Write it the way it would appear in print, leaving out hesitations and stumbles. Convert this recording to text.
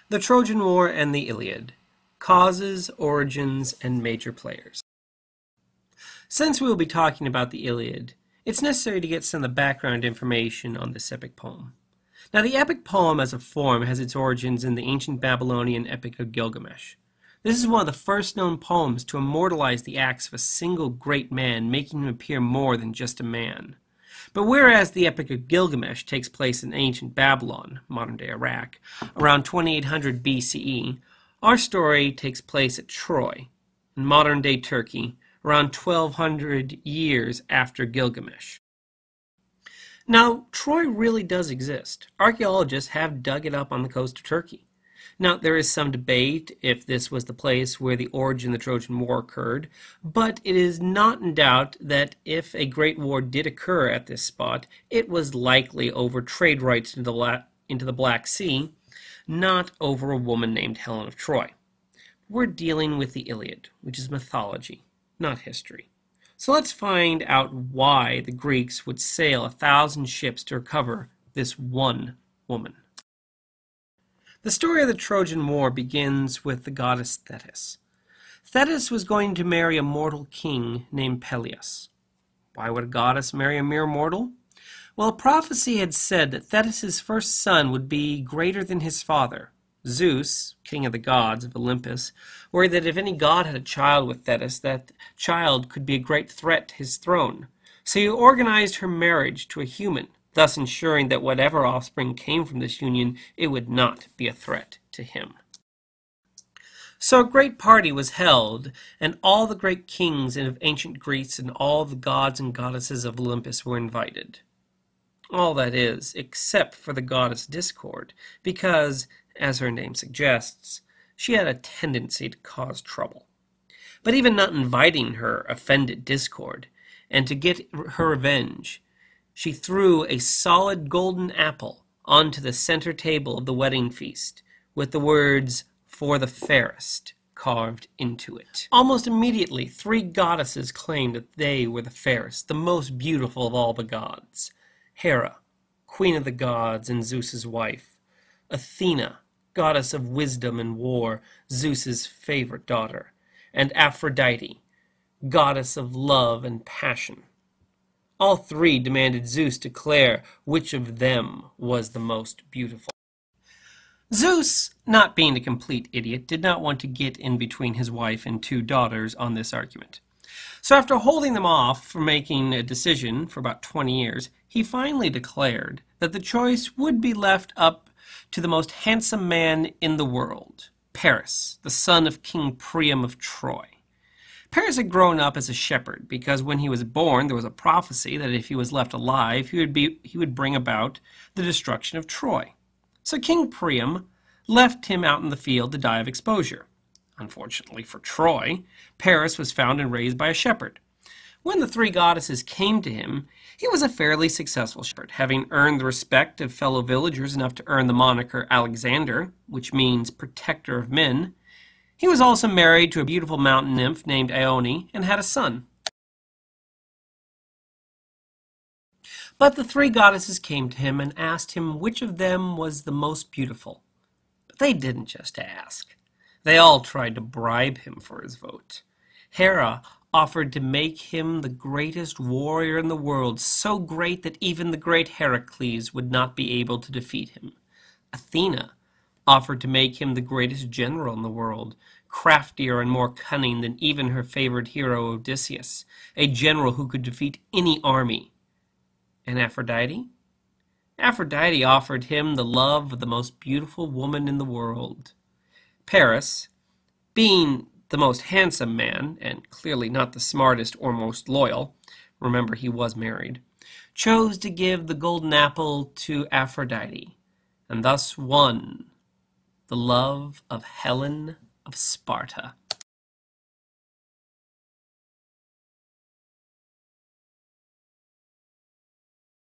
The Trojan War and the Iliad. Causes, origins, and major players. Since we will be talking about the Iliad, it's necessary to get some of the background information on this epic poem. Now, the epic poem as a form has its origins in the ancient Babylonian Epic of Gilgamesh. This is one of the first known poems to immortalize the acts of a single great man, making him appear more than just a man. But whereas the Epic of Gilgamesh takes place in ancient Babylon, modern-day Iraq, around 2800 BCE, our story takes place at Troy, in modern-day Turkey, around 1200 years after Gilgamesh. Now, Troy really does exist. Archaeologists have dug it up on the coast of Turkey. Now, there is some debate if this was the place where the origin of the Trojan War occurred, but it is not in doubt that if a great war did occur at this spot, it was likely over trade routes into the Black Sea, not over a woman named Helen of Troy. We're dealing with the Iliad, which is mythology, not history. So let's find out why the Greeks would sail 1,000 ships to recover this one woman. The story of the Trojan War begins with the goddess Thetis. Thetis was going to marry a mortal king named Peleus. Why would a goddess marry a mere mortal? Well, prophecy had said that Thetis' first son would be greater than his father. Zeus, king of the gods of Olympus, worried that if any god had a child with Thetis, that child could be a great threat to his throne. So he organized her marriage to a human, thus ensuring that whatever offspring came from this union, it would not be a threat to him. So a great party was held, and all the great kings of ancient Greece and all the gods and goddesses of Olympus were invited. All that is, except for the goddess Discord, because, as her name suggests, she had a tendency to cause trouble. But even not inviting her offended Discord, and to get her revenge, she threw a solid golden apple onto the center table of the wedding feast, with the words, "For the fairest," carved into it. Almost immediately, 3 goddesses claimed that they were the fairest, the most beautiful of all the gods. Hera, queen of the gods and Zeus's wife. Athena, goddess of wisdom and war, Zeus's favorite daughter. And Aphrodite, goddess of love and passion. All 3 demanded Zeus declare which of them was the most beautiful. Zeus, not being a complete idiot, did not want to get in between his wife and 2 daughters on this argument. So after holding them off from making a decision for about 20 years, he finally declared that the choice would be left up to the most handsome man in the world, Paris, the son of King Priam of Troy. Paris had grown up as a shepherd because when he was born there was a prophecy that if he was left alive he would bring about the destruction of Troy. So King Priam left him out in the field to die of exposure. Unfortunately for Troy, Paris was found and raised by a shepherd. When the 3 goddesses came to him, he was a fairly successful shepherd, having earned the respect of fellow villagers enough to earn the moniker Alexander, which means protector of men. He was also married to a beautiful mountain nymph named Ione and had a son. But the 3 goddesses came to him and asked him which of them was the most beautiful. But they didn't just ask. They all tried to bribe him for his vote. Hera offered to make him the greatest warrior in the world, so great that even the great Heracles would not be able to defeat him. Athena offered to make him the greatest general in the world, craftier and more cunning than even her favorite hero Odysseus, a general who could defeat any army. And Aphrodite? Aphrodite offered him the love of the most beautiful woman in the world. Paris, being the most handsome man, and clearly not the smartest or most loyal, remember he was married, chose to give the golden apple to Aphrodite, and thus won the love of Helen of Sparta.